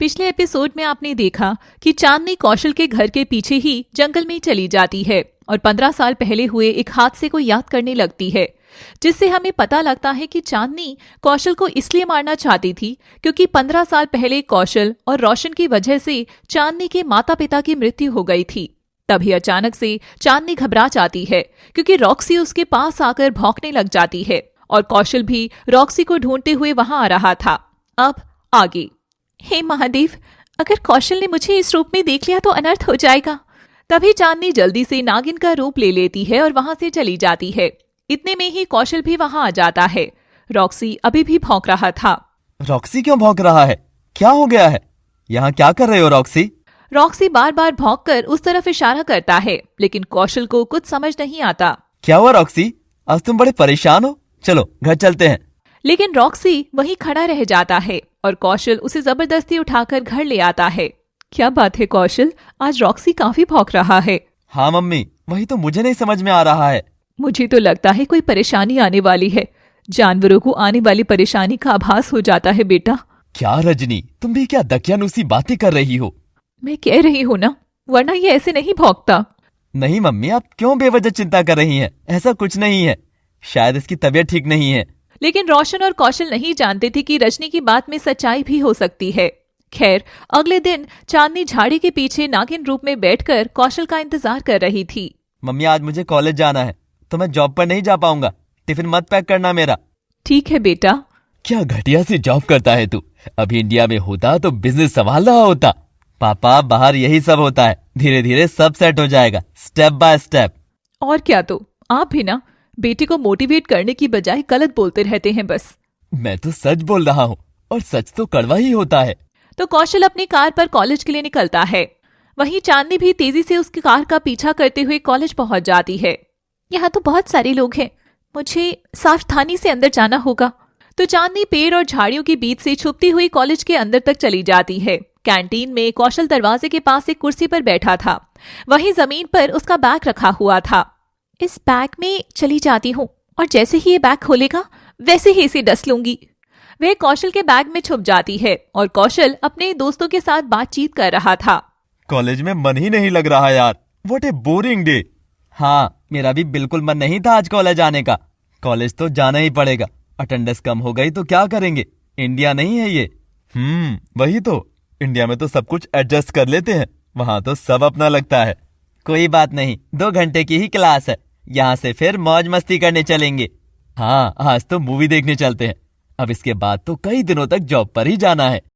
पिछले एपिसोड में आपने देखा कि चांदनी कौशल के घर के पीछे ही जंगल में चली जाती है और 15 साल पहले हुए एक हादसे को याद करने लगती है, जिससे हमें पता लगता है कि चांदनी कौशल को इसलिए मारना चाहती थी क्योंकि 15 साल पहले कौशल और रोशन की वजह से चांदनी के माता पिता की मृत्यु हो गई थी। तभी अचानक से चांदनी घबरा जाती है क्योंकि रॉक्सी उसके पास आकर भौंकने लग जाती है और कौशल भी रॉक्सी को ढूंढते हुए वहां आ रहा था। अब आगे। हे महादेव, अगर कौशल ने मुझे इस रूप में देख लिया तो अनर्थ हो जाएगा। तभी चांदनी जल्दी से नागिन का रूप ले लेती है और वहां से चली जाती है। इतने में ही कौशल भी वहां आ जाता है। रॉक्सी अभी भी भौंक रहा था। रॉक्सी क्यों भौंक रहा है? क्या हो गया है? यहाँ क्या कर रहे हो रॉक्सी? रॉक्सी बार बार भौंककर उस तरफ इशारा करता है, लेकिन कौशल को कुछ समझ नहीं आता। क्या हुआ रॉक्सी? आज तुम बड़े परेशान हो। चलो घर चलते हैं। लेकिन रॉक्सी वहीं खड़ा रह जाता है और कौशल उसे जबरदस्ती उठाकर घर ले आता है। क्या बात है कौशल, आज रॉक्सी काफी भौंक रहा है। हाँ मम्मी, वही तो मुझे नहीं समझ में आ रहा है। मुझे तो लगता है कोई परेशानी आने वाली है। जानवरों को आने वाली परेशानी का आभास हो जाता है बेटा। क्या रजनी, तुम भी क्या दकियानुसी बातें कर रही हो? मैं कह रही हूँ ना, वरना ये ऐसे नहीं भौंकता। नहीं मम्मी, आप क्यों बेवजह चिंता कर रही हैं? ऐसा कुछ नहीं है। शायद इसकी तबीयत ठीक नहीं है। लेकिन रोशन और कौशल नहीं जानते थे कि रजनी की बात में सच्चाई भी हो सकती है। खैर, अगले दिन चांदनी झाड़ी के पीछे नागिन रूप में बैठकर कौशल का इंतजार कर रही थी। मम्मी, आज मुझे कॉलेज जाना है तो मैं जॉब पर नहीं जा पाऊंगा। टिफिन मत पैक करना मेरा। ठीक है बेटा। क्या घटिया सी जॉब करता है तू। अभी इंडिया में होता तो बिजनेस संभाल रहा होता। पापा, बाहर यही सब होता है। धीरे धीरे सब सेट हो जाएगा, स्टेप बाय स्टेप। और क्या, तो आप भी ना बेटे को मोटिवेट करने की बजाय गलत बोलते रहते हैं बस। मैं तो सच बोल रहा हूँ और सच तो कड़वा ही होता है। तो कौशल अपनी कार पर कॉलेज के लिए निकलता है। वहीं चांदनी भी तेजी से उसकी कार का पीछा करते हुए कॉलेज पहुंच जाती है। यहाँ तो बहुत सारे लोग हैं, मुझे सावधानी से अंदर जाना होगा। तो चांदनी पेड़ और झाड़ियों के बीच से छुपती हुई कॉलेज के अंदर तक चली जाती है। कैंटीन में कौशल दरवाजे के पास एक कुर्सी पर बैठा था। वहीं जमीन पर उसका बैग रखा हुआ था। इस बैग में चली जाती हूँ और जैसे ही ये बैग खोलेगा वैसे ही इसे डस लूंगी। वह कौशल के बैग में छुप जाती है और कौशल अपने दोस्तों के साथ बातचीत कर रहा था। कॉलेज में मन ही नहीं लग रहा यार। What A boring day. हाँ, मेरा भी बिल्कुल मन नहीं था आज कॉलेज आने का। कॉलेज तो जाना ही पड़ेगा। अटेंडेंस कम हो गई तो क्या करेंगे? इंडिया नहीं है ये। वही तो। इंडिया में तो सब कुछ एडजस्ट कर लेते हैं, वहां तो सब अपना लगता है। कोई बात नहीं, 2 घंटे की ही क्लास है। यहाँ से फिर मौज मस्ती करने चलेंगे। हाँ, आज तो मूवी देखने चलते हैं। अब इसके बाद तो कई दिनों तक जॉब पर ही जाना है।